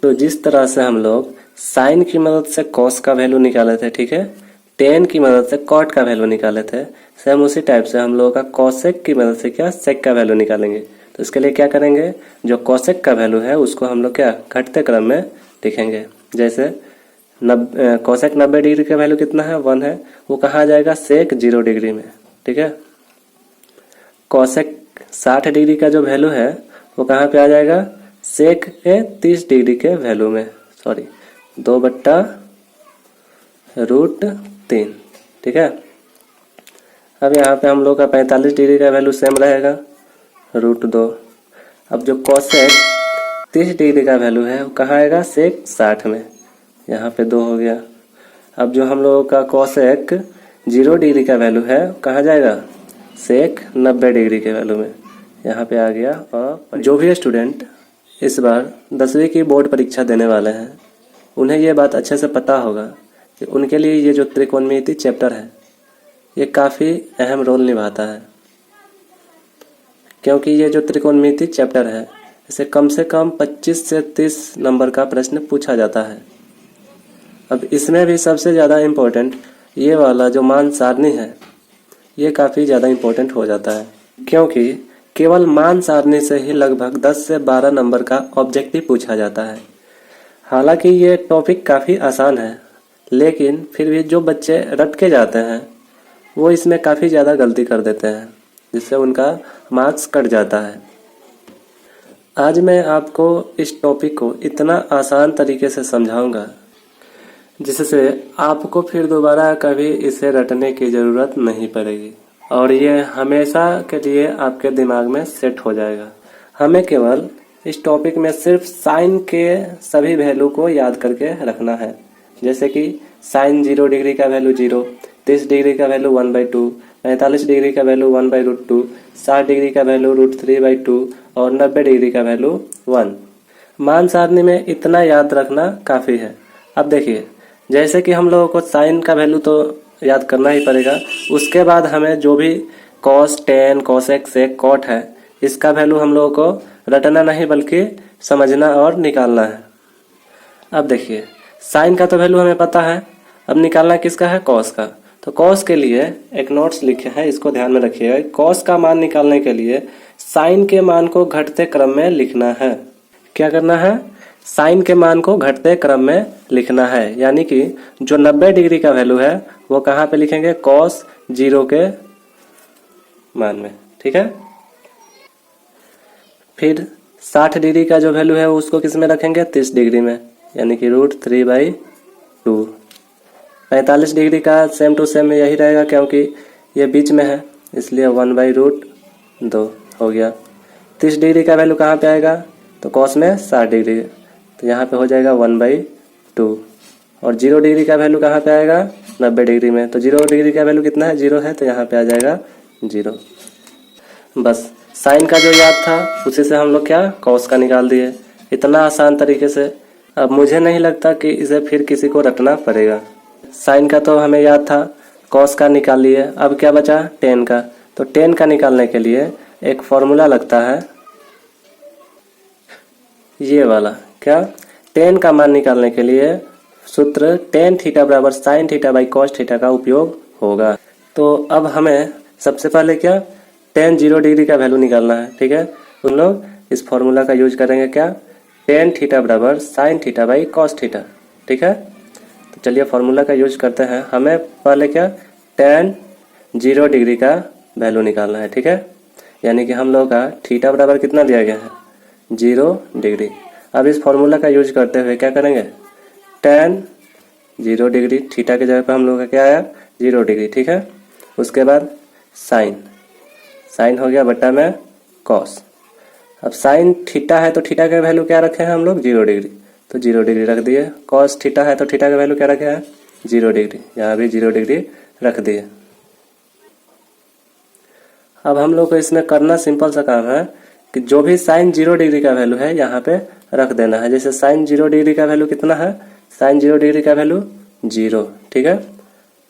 तो जिस तरह से हम लोग साइन की मदद से कॉस का वैल्यू निकाले थे, ठीक है, टेन की मदद से कॉट का वैल्यू निकाले थे, सेम उसी टाइप से हम लोगों का कॉसेक की मदद से क्या सेक का वैल्यू निकालेंगे। तो इसके लिए क्या करेंगे, जो कॉसेक का वैल्यू है उसको हम लोग क्या घटते क्रम में लिखेंगे। जैसे कॉसेक 90 डिग्री का वैल्यू कितना है, 1 है, वो कहाँ आ जाएगा, सेक 0 डिग्री में, ठीक है। कॉसेक 60 डिग्री का जो वैल्यू है वो कहाँ पे आ जाएगा, सेक के 30 डिग्री के वैल्यू में, सॉरी 2/√3, ठीक है। अब यहाँ पे हम लोग का 45 डिग्री का वैल्यू सेम रहेगा, √2। अब जो कॉसेक 30 डिग्री का वैल्यू है वो कहाँ आएगा, सेक 60 में, यहाँ पे 2 हो गया। अब जो हम लोगों का कॉसेक 0 डिग्री का वैल्यू है कहाँ जाएगा, सेक 90 डिग्री के वैल्यू में, यहाँ पे आ गया। और जो भी स्टूडेंट इस बार 10वीं की बोर्ड परीक्षा देने वाले हैं उन्हें ये बात अच्छे से पता होगा कि उनके लिए ये जो त्रिकोणमिति चैप्टर है ये काफ़ी अहम रोल निभाता है, क्योंकि ये जो त्रिकोणमिति चैप्टर है इसे कम से कम 25 से 30 नंबर का प्रश्न पूछा जाता है। अब इसमें भी सबसे ज़्यादा इम्पोर्टेंट ये वाला जो मान सारणी है ये काफ़ी ज़्यादा इम्पोर्टेंट हो जाता है, क्योंकि केवल मान सारणी से ही लगभग 10 से 12 नंबर का ऑब्जेक्टिव पूछा जाता है। हालांकि ये टॉपिक काफ़ी आसान है, लेकिन फिर भी जो बच्चे रट के जाते हैं वो इसमें काफ़ी ज़्यादा गलती कर देते हैं, जिससे उनका मार्क्स कट जाता है। आज मैं आपको इस टॉपिक को इतना आसान तरीके से समझाऊंगा जिससे आपको फिर दोबारा कभी इसे रटने की ज़रूरत नहीं पड़ेगी और ये हमेशा के लिए आपके दिमाग में सेट हो जाएगा। हमें केवल इस टॉपिक में सिर्फ साइन के सभी वैल्यू को याद करके रखना है, जैसे कि साइन 0 डिग्री का वैल्यू 0, 30 डिग्री का वैल्यू 1/2, 45 डिग्री का वैल्यू 1/√2, 60 डिग्री का वैल्यू √3/2 और 90 डिग्री का वैल्यू 1। मान सारणी में इतना याद रखना काफ़ी है। अब देखिए, जैसे कि हम लोगों को साइन का वैल्यू तो याद करना ही पड़ेगा, उसके बाद हमें जो भी कॉस, टेन, कॉसेक, सेक, कॉट है इसका वैल्यू हम लोगों को रटना नहीं बल्कि समझना और निकालना है। अब देखिए, साइन का तो वैल्यू हमें पता है, अब निकालना किसका है, कॉस का। तो कॉस के लिए एक नोट्स लिखे हैं, इसको ध्यान में रखिएगा। कॉस का मान निकालने के लिए साइन के मान को घटते क्रम में लिखना है। क्या करना है, साइन के मान को घटते क्रम में लिखना है, यानी कि जो 90 डिग्री का वैल्यू है वो कहाँ पे लिखेंगे, cos 0 के मान में, ठीक है। फिर 60 डिग्री का जो वैल्यू है उसको किस में रखेंगे, 30 डिग्री में, यानी कि √3/2। 45 डिग्री का सेम टू सेम यही रहेगा, क्योंकि ये बीच में है इसलिए 1/√2 हो गया। 30 डिग्री का वैल्यू कहाँ पे आएगा, तो कॉस में 60 डिग्री, तो यहाँ पे हो जाएगा 1/2। और 0 डिग्री का वैल्यू कहाँ पे आएगा, 90 डिग्री में, तो 0 डिग्री का वैल्यू कितना है, 0 है, तो यहाँ पे आ जाएगा 0। बस साइन का जो याद था उसी से हम लोग क्या कॉस का निकाल दिए, इतना आसान तरीके से। अब मुझे नहीं लगता कि इसे फिर किसी को रटना पड़ेगा। साइन का तो हमें याद था, कॉस का निकाल लिए, अब क्या बचा, टेन का। तो टेन का निकालने के लिए एक फॉर्मूला लगता है ये वाला, क्या, टेन का मान निकालने के लिए सूत्र tan थीटा बराबर sin theta by cos theta का उपयोग होगा। तो अब हमें सबसे पहले क्या tan 0 डिग्री का वैल्यू निकालना है, ठीक है। उन लोग इस फॉर्मूला का यूज करेंगे, क्या, tan थीटा बराबर sin theta by cos theta, ठीक है। तो चलिए फॉर्मूला का यूज करते हैं। हमें पहले क्या tan 0 डिग्री का वैल्यू निकालना है, ठीक है, यानी कि हम लोग का थीटा बराबर कितना दिया गया है, 0 डिग्री। अब इस फॉर्मूला का यूज करते हुए क्या करेंगे, tan 0 डिग्री, थीटा की जगह पे हम लोग का क्या आया, 0 डिग्री, ठीक है। उसके बाद साइन हो गया बट्टा में कॉस। अब साइन थीटा है तो थीटा का वैल्यू क्या रखे हैं हम लोग, 0 डिग्री, तो 0 डिग्री रख दिए। कॉस थीटा है तो थीटा का वैल्यू क्या रखे हैं, 0 डिग्री, यहाँ भी 0 डिग्री रख दिए। अब हम लोग को इसमें करना सिंपल सा काम है कि जो भी साइन 0 डिग्री का वैल्यू है यहाँ पे रख देना है। जैसे साइन 0 डिग्री का वैल्यू कितना है, साइन 0 डिग्री का वैल्यू 0, ठीक है,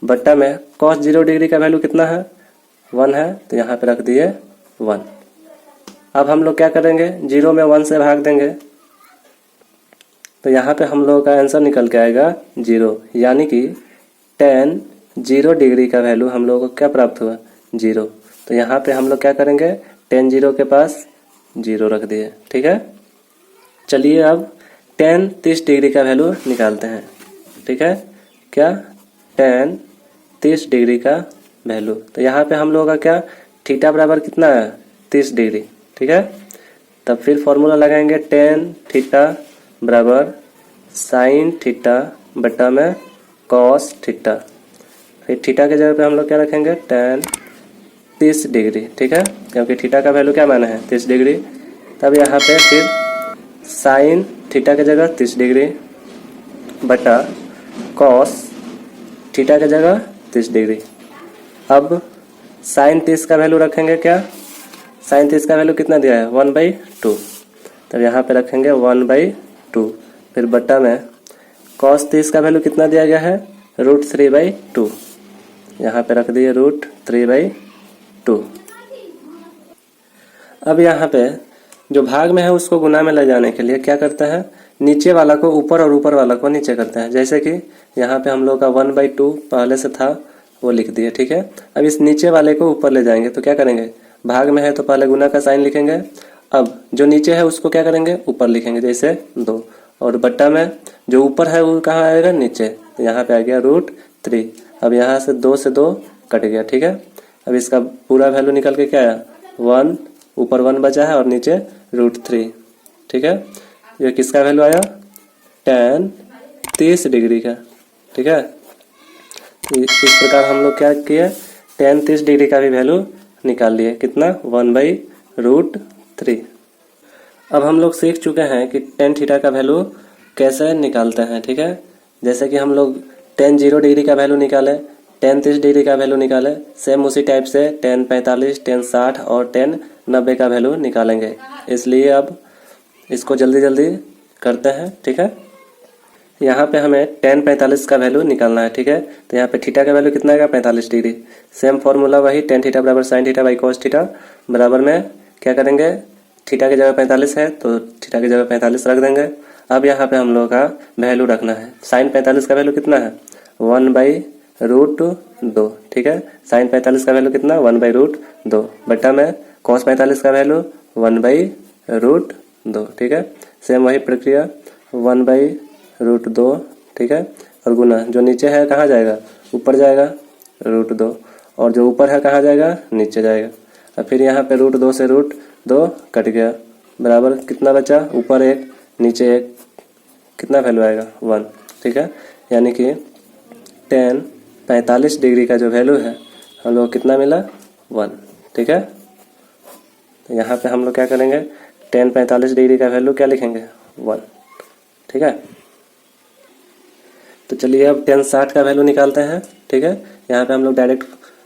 बट्टा में कॉस 0 डिग्री का वैल्यू कितना है, 1 है, तो यहाँ पे रख दिए 1। अब हम लोग क्या करेंगे, 0 में 1 से भाग देंगे तो यहाँ पे हम लोगों का आंसर निकल के आएगा 0, यानी कि tan 0 डिग्री का वैल्यू हम लोगों को क्या प्राप्त हुआ 0। तो यहाँ पे हम लोग क्या करेंगे, tan 0 के पास 0 रख दिए। ठीक है, चलिए अब tan 30 डिग्री का वैल्यू निकालते हैं। ठीक है, क्या tan 30 डिग्री का वैल्यू। तो यहाँ पे हम लोगों का क्या थीटा बराबर कितना है 30 डिग्री। ठीक है, तब फिर फॉर्मूला लगाएंगे tan थीटा बराबर साइन थीटा बटा में कॉस थीटा। फिर थीटा के जगह पे हम लोग क्या रखेंगे tan 30 डिग्री। ठीक है, क्योंकि थीटा का वैल्यू क्या माना है 30 डिग्री। तब यहाँ पे फिर साइन थीटा के जगह 30 डिग्री बटा कॉस थीटा के जगह 30 डिग्री। अब साइन 30 का वैल्यू रखेंगे, क्या साइन 30 का वैल्यू कितना दिया है 1/2। तब यहाँ पे रखेंगे 1/2। फिर बटा में कॉस 30 का वैल्यू कितना दिया गया है √3/2। यहाँ पे रख दिए √3/2। अब यहाँ पे जो भाग में है उसको गुना में ले जाने के लिए क्या करते हैं, नीचे वाला को ऊपर और ऊपर वाला को नीचे करते हैं। जैसे कि यहाँ पे हम लोग का 1/2 पहले से था वो लिख दिए। ठीक है, अब इस नीचे वाले को ऊपर ले जाएंगे तो क्या करेंगे, भाग में है तो पहले गुना का साइन लिखेंगे। अब जो नीचे है उसको क्या करेंगे ऊपर लिखेंगे, जैसे 2। और बट्टा में जो ऊपर है वो कहाँ आएगा नीचे, तो यहाँ पे आ गया √3। अब यहाँ से 2 से 2 कट गया। ठीक है, अब इसका पूरा वैल्यू निकल के क्या आया 1, ऊपर 1 बचा है और नीचे √3। ठीक है, ये किसका वैल्यू आया tan 30 डिग्री का। ठीक है, इस प्रकार हम लोग क्या किए tan 30 डिग्री का भी वैल्यू निकाल लिए, कितना 1/√3। अब हम लोग सीख चुके हैं कि tan थीटा का वैल्यू कैसे निकालते हैं। ठीक है, जैसे कि हम लोग tan 0 डिग्री का वैल्यू निकाले, tan 30 डिग्री का वैल्यू निकाले, सेम उसी टाइप से tan 45, tan 60 और tan 90 का वैल्यू निकालेंगे। इसलिए अब इसको जल्दी जल्दी करते हैं। ठीक है, यहाँ पे हमें tan 45 का वैल्यू निकालना है। ठीक है, तो यहाँ पे थीटा का वैल्यू कितना आएगा 45 डिग्री। सेम फॉर्मूला वही tan थीटा बराबर sine theta by cos theta बराबर में क्या करेंगे, थीटा की जगह 45 है तो थीटा की जगह 45 रख देंगे। अब यहाँ पे हम लोगों का वैल्यू रखना है, साइन 45 का वैल्यू कितना है 1/√2। ठीक है, साइन 45 का वैल्यू कितना 1/√2 बटा में कॉस 45 का वैल्यू 1/√2। ठीक है, सेम वही प्रक्रिया 1/√2। ठीक है, और गुना जो नीचे है कहाँ जाएगा ऊपर जाएगा √2, और जो ऊपर है कहाँ जाएगा नीचे जाएगा। और फिर यहाँ पे √2 से √2 कट गया, बराबर कितना बचा ऊपर 1 नीचे 1, कितना वैल्यू आएगा 1। ठीक है, यानी कि tan 45 डिग्री का जो वैल्यू है हम लोग कितना मिला 1। ठीक है, तो यहाँ पे हम लोग क्या करेंगे tan 45 डिग्री का वैल्यू क्या लिखेंगे 1। ठीक है, तो चलिए अब tan 60 का वैल्यू निकालते हैं। ठीक है, यहाँ पे हम लोग डायरेक्ट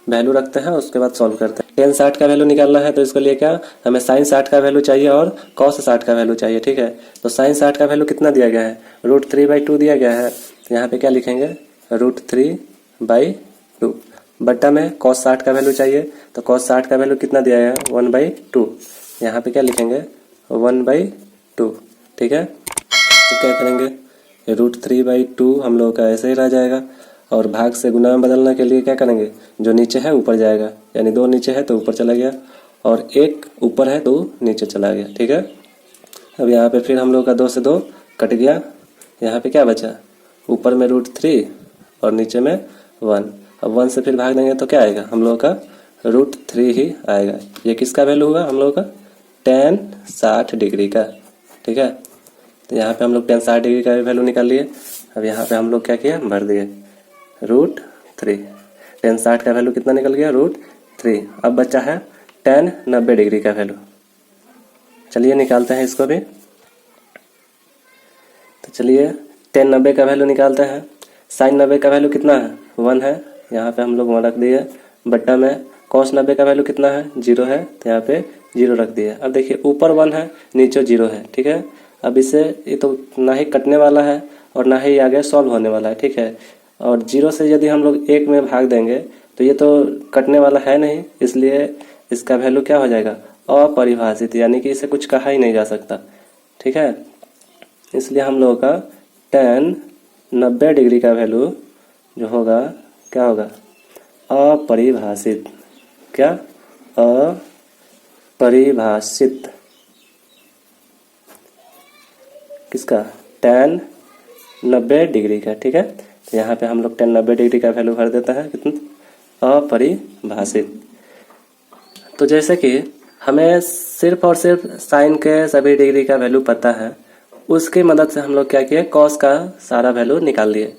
वैल्यू रखते हैं उसके बाद सॉल्व करते हैं। tan 60 का वैल्यू निकालना है तो इसके लिए क्या हमें sin 60 का वैल्यू चाहिए और cos 60 का वैल्यू चाहिए। ठीक है, तो sin 60 का वैल्यू कितना दिया गया है √3/2 दिया गया है, तो यहाँ पे क्या लिखेंगे √3/2 बट्टा में cos 60 का वैल्यू चाहिए, तो cos 60 का वैल्यू कितना दिया गया है 1/2, यहाँ पे क्या लिखेंगे 1/2। ठीक है, तो क्या करेंगे √3/2 हम लोग का ऐसे ही रह जाएगा, और भाग से गुना में बदलने के लिए क्या करेंगे जो नीचे है ऊपर जाएगा, यानी 2 नीचे है तो ऊपर चला गया और 1 ऊपर है तो नीचे चला गया। ठीक है, अब यहाँ पे फिर हम लोग का 2 से 2 कट गया, यहाँ पे क्या बचा ऊपर में √3 और नीचे में 1। अब 1 से फिर भाग देंगे तो क्या आएगा हम लोग का √3 ही आएगा। ये किसका वैल्यू होगा हम लोग का tan 60 डिग्री का। ठीक है, तो यहाँ पे हम लोग tan 60 डिग्री का वैल्यू निकाल लिए। अब यहाँ पे हम लोग क्या किया भर दिए √3, tan 60 का वैल्यू कितना निकल गया √3। अब बचा है tan 90 डिग्री का वैल्यू, चलिए निकालते हैं इसको भी। तो चलिए tan 90 का वैल्यू निकालते हैं। साइन 90 का वैल्यू कितना है 1 है, यहाँ पे हम लोग 1 रख दिए, बट्टा में cos 90 का वैल्यू कितना है 0 है, तो यहाँ पे 0 रख दिए। अब देखिए ऊपर 1 है नीचे 0 है। ठीक है, अब इससे ये तो ना ही कटने वाला है और ना ही आगे सॉल्व होने वाला है। ठीक है, और 0 से यदि हम लोग 1 में भाग देंगे तो ये तो कटने वाला है नहीं, इसलिए इसका वैल्यू क्या हो जाएगा अपरिभाषित, यानी कि इसे कुछ कहा ही नहीं जा सकता। ठीक है, इसलिए हम लोगों का tan 90 डिग्री का वैल्यू जो होगा क्या होगा, अपरिभाषित। क्या, अपरिभाषित किसका, tan 90 डिग्री का। ठीक है, तो यहाँ पे हम लोग tan 90 डिग्री का वैल्यू भर देता है कितना, अपरिभाषित। तो जैसे कि हमें सिर्फ और सिर्फ साइन के सभी डिग्री का वैल्यू पता है, उसकी मदद से हम लोग क्या किए, कॉस का सारा वैल्यू निकाल लिए।